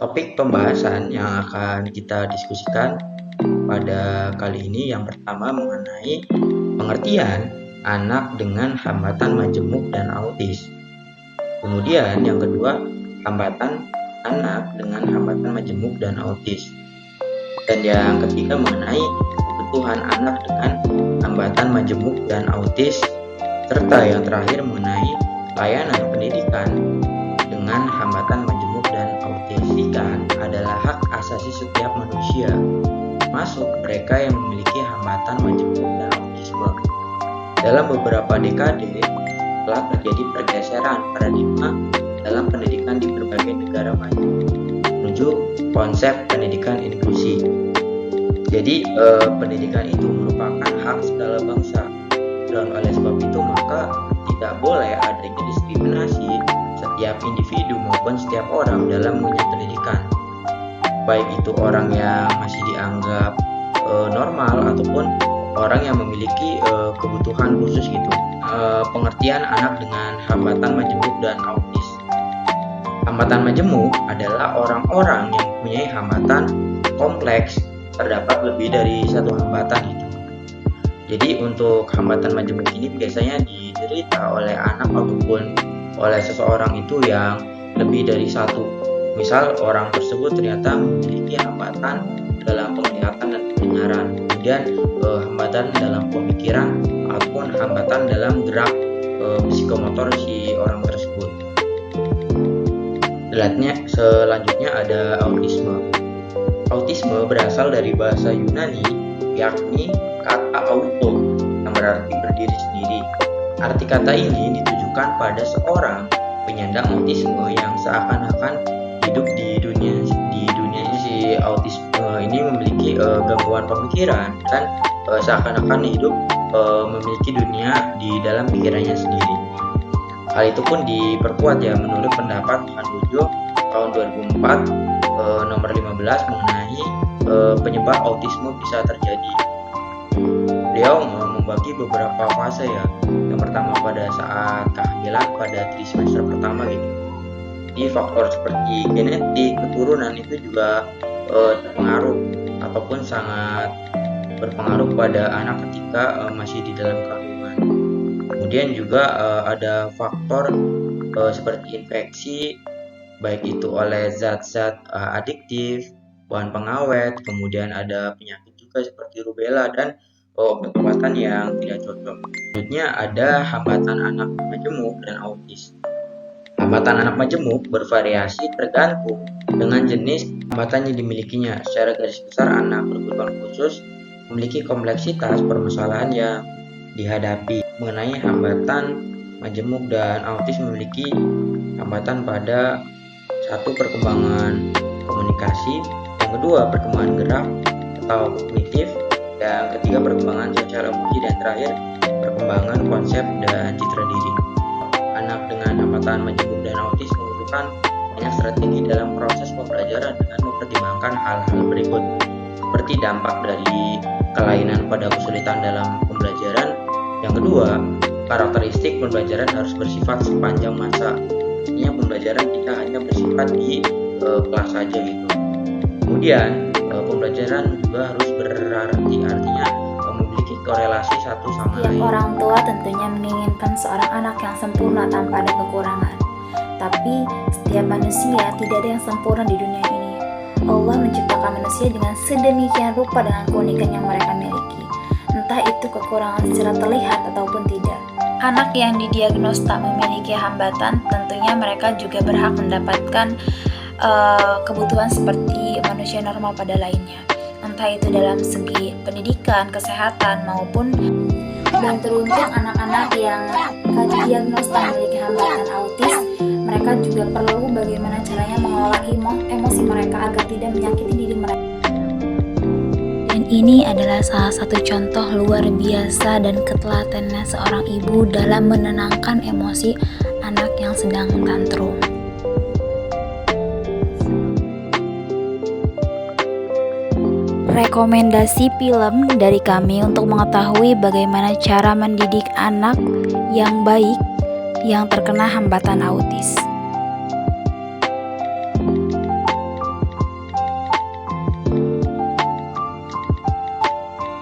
Topik pembahasan yang akan kita diskusikan pada kali ini yang pertama mengenai pengertian anak dengan hambatan majemuk dan autis. Kemudian yang kedua, hambatan anak dengan hambatan majemuk dan autis. Dan yang ketiga mengenai kebutuhan anak dengan hambatan majemuk dan autis, serta yang terakhir mengenai layanan pendidikan dengan hambatan majemuk dan autis. Pendidikan adalah hak asasi setiap manusia, termasuk mereka yang memiliki hambatan majemuk dan autisme. Dalam beberapa dekade telah terjadi pergeseran paradigma dalam pendidikan di berbagai negara maju menuju konsep pendidikan inklusi. Jadi pendidikan itu merupakan hak segala bangsa, dan oleh sebab itu maka tidak boleh adanya diskriminasi setiap individu maupun setiap orang dalam mengenyam pendidikan, baik itu orang yang masih dianggap normal ataupun orang yang memiliki kebutuhan khusus gitu. Pengertian anak dengan hambatan majemuk dan autis. Hambatan majemuk adalah orang-orang yang mempunyai hambatan kompleks, terdapat lebih dari satu hambatan gitu. Jadi untuk hambatan majemuk ini biasanya diderita oleh anak ataupun oleh seseorang itu yang lebih dari satu. Misal orang tersebut ternyata memiliki hambatan dalam penglihatan dan pendengaran, kemudian hambatan dalam pemikiran ataupun hambatan dalam gerak psikomotor si orang tersebut. Selanjutnya ada autisme. Autisme berasal dari bahasa Yunani, yakni kata auto yang berarti berdiri sendiri. Arti kata ini ditujukan pada seorang penyandang autisme yang seakan-akan hidup di dunia si autisme ini memiliki gangguan pemikiran dan seakan-akan hidup memiliki dunia di dalam pikirannya sendiri. Hal itu pun diperkuat ya menurut pendapat Handojo tahun 2004 nomor 15 mengenai penyebab autisme bisa terjadi. Beliau membagi beberapa fase ya. Yang pertama pada saat kehamilan pada trimester pertama gitu. Jadi faktor seperti genetik, keturunan itu juga terpengaruh ataupun sangat berpengaruh pada anak ketika masih di dalam kandungan. Kemudian juga ada faktor seperti infeksi, baik itu oleh zat-zat adiktif, bahan pengawet, kemudian ada penyakit juga seperti rubella dan obat-obatan yang tidak cocok. Selanjutnya ada hambatan anak majemuk dan autis. Hambatan anak majemuk bervariasi tergantung dengan jenis hambatan yang dimilikinya. Secara garis besar, anak berkebutuhan khusus memiliki kompleksitas permasalahan yang dihadapi. Mengenai hambatan majemuk dan autis memiliki hambatan pada satu, perkembangan komunikasi, yang kedua perkembangan gerak atau kognitif, yang ketiga perkembangan sosial emosi, dan terakhir perkembangan konsep dan citra diri. Anak dengan hambatan majemuk dan autis memerlukan banyak strategi dalam proses pembelajaran dengan mempertimbangkan hal-hal berikut, seperti dampak dari kelainan pada kesulitan dalam pembelajaran. Yang kedua, karakteristik pembelajaran harus bersifat sepanjang masa. Artinya pembelajaran tidak hanya bersifat di kelas saja gitu. Kemudian pembelajaran juga harus berarti, artinya memiliki korelasi satu sama lain. Setiap orang tua tentunya menginginkan seorang anak yang sempurna tanpa ada kekurangan. Tapi setiap manusia tidak ada yang sempurna di dunia ini. Allah menciptakan manusia dengan sedemikian rupa dengan keunikan yang mereka miliki. Entah itu kekurangan secara terlihat ataupun tidak. Anak yang didiagnos tak memiliki hambatan, tentunya mereka juga berhak mendapatkan kebutuhan seperti manusia normal pada lainnya. Entah itu dalam segi pendidikan, kesehatan, maupun dan teruntuk anak-anak yang didiagnos tak memiliki hambatan autis, mereka juga perlu bagaimana caranya mengelola emosi mereka agar tidak menyakiti diri mereka. Dan ini adalah salah satu contoh luar biasa dan ketelatenan seorang ibu dalam menenangkan emosi anak yang sedang tantrum. Rekomendasi film dari kami untuk mengetahui bagaimana cara mendidik anak yang baik yang terkena hambatan autis.